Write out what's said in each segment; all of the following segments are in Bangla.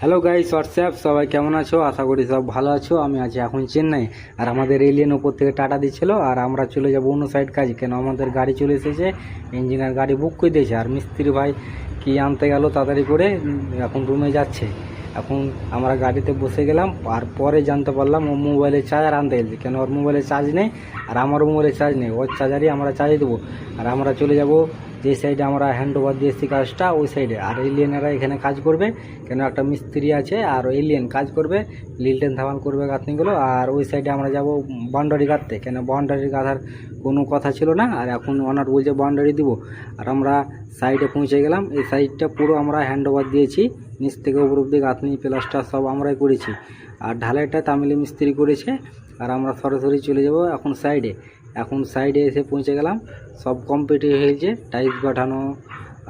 হ্যালো গাইস হোয়াটসঅ্যাপ, সবাই কেমন আছো? আশা করি সব ভালো আছো। আমি আছি এখন চেন্নাই, আর আমাদের এলিয়েন ওপর থেকে টাটা দিচ্ছিল, আর আমরা চলে যাব অন্য সাইড কাজে। কেন আমাদের গাড়ি চলে এসেছে, ইঞ্জিনিয়ার গাড়ি বুক করে দিয়েছে, আর মিস্ত্রি ভাই কি আনতে গেল তাড়াতাড়ি করে, এখন রুমে যাচ্ছে। এখন আমরা গাড়িতে বসে গেলাম, আর পরে জানতে পারলাম ও মোবাইলে চার্জার আনতে গেছে। কেন ওর মোবাইলে চার্জ নেই, আর আমার মোবাইলে চার্জ নেই, ওর চার্জারই আমরা চার্জ দেবো। আর আমরা চলে যাব যে সাইডে আমরা হ্যান্ড ওভার দিয়েছি কাজটা, ওই সাইডে। আর এলিয়েনেরা এখানে কাজ করবে, কেন একটা মিস্ত্রি আছে আর এলিয়েন কাজ করবে, লিল্টেন ধামাল করবে গাঁথনিগুলো। আর ওই সাইডে আমরা যাব বাউন্ডারি গাঁথতে, কেন বাউন্ডারি গাঁথার কোনো কথা ছিল না, আর এখন ওনার বলছে বাউন্ডারি দিব। আর আমরা সাইডে পৌঁছে গেলাম। এই সাইডটা পুরো আমরা হ্যান্ড ওভার দিয়েছি, নিচ থেকে উপর অব্দি গাঁথনি প্লাস্টার সব আমরাই করেছি, আর ঢালাইটা তামিলি মিস্ত্রি করেছে। আর আমরা সরাসরি চলে যাব এখন সাইডে। এখন সাইডে এসে পৌঁছে গেলাম, সব কমপ্লিট হয়ে গেছে, টাইলস বাঁধানো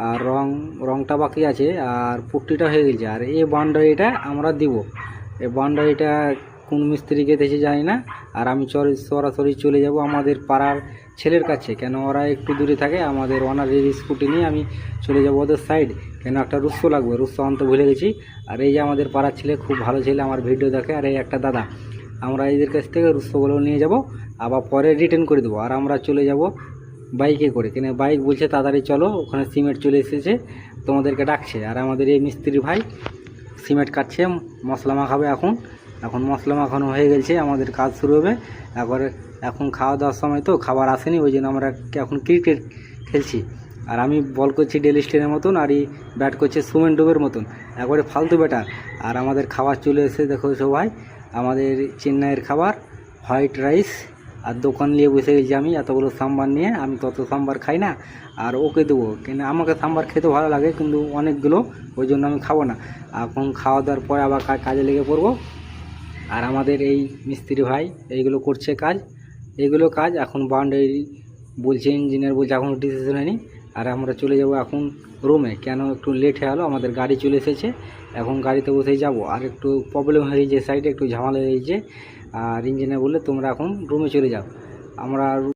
আর রংটা বাকি আছে, আর পুট্টিটা হয়ে গেছে। আর এই বাউন্ডারিটা আমরা দিব। এই বাউন্ডারিটা কোন মিস্ত্রি গেঁথেছে জানি না। আর আমি সরাসরি চলে যাব আমাদের পাড়ার ছেলের কাছে, কেন ওরা একটু দূরে থাকে। আমাদের ওনারের স্কুটি নিয়ে আমি চলে যাব ওদের সাইড, কেন একটা রুস্সো লাগবে, রুস্সো আনতে ভুলে গেছি। আর এই যে আমাদের পাড়ার ছেলে, খুব ভালো ছেলে, আমার ভিডিও দেখে। আর এই একটা দাদা, আমরা এদের কাছ থেকে রুস্সোগুলো নিয়ে যাব, আবার পরে রিটার্ন করে দেবো। আর আমরা চলে যাব বাইকে করে, কেন বাইক বলছে তাড়াতাড়ি চলো, ওখানে সিমেন্ট চলে এসেছে, তোমাদেরকে ডাকছে। আর আমাদের এই মিস্ত্রি ভাই সিমেন্ট কাটছে, মশলা মাখাবে। এখন মশলা মাখানো হয়ে গেছে, আমাদের কাজ শুরু হবে। এখন খাওয়া দাওয়ার সময় তো খাবার আসেনি, ওই জন্য আমরা এখন ক্রিকেট খেলছি। আর আমি বল করছি ডেলি স্টেনের মতন, আর এই ব্যাট করছে সুমেন ডুবের মতন, একবারে ফালতু ব্যাটার। আর আমাদের খাবার চলে এসে দেখো সবাই, আমাদের চেন্নাইয়ের খাবার হোয়াইট রাইস। আর দোকান নিয়ে বসে গেছি আমি এতগুলো সাম্বার নিয়ে, আমি তত সাম্বার খাই না, আর ওকে দেবো। কিন্তু আমাকে সাম্বার খেতে ভালো লাগে, কিন্তু অনেকগুলো, ওই জন্য আমি খাবো না। এখন খাওয়া দাওয়ার পরে আবার কাজে লেগে পড়বো। আর আমাদের এই মিস্ত্রি ভাই এইগুলো করছে কাজ এখন বাউন্ডারি বলছে, ইঞ্জিনিয়ার বলছে এখনও ডিসিশন হয়নি। আর আমরা চলে যাব এখন রুমে, কেন একটু লেট হয়ে গেলো, আমাদের গাড়ি চলে এসেছে। এখন গাড়িতে বসেই যাব, আর একটু প্রবলেম হয়ে গেছে, সাইডে একটু ঝামেলা হয়ে গেছে। আর ইঞ্জিনিয়ার বললে তোমরা এখন রুমে চলে যাও। আমরা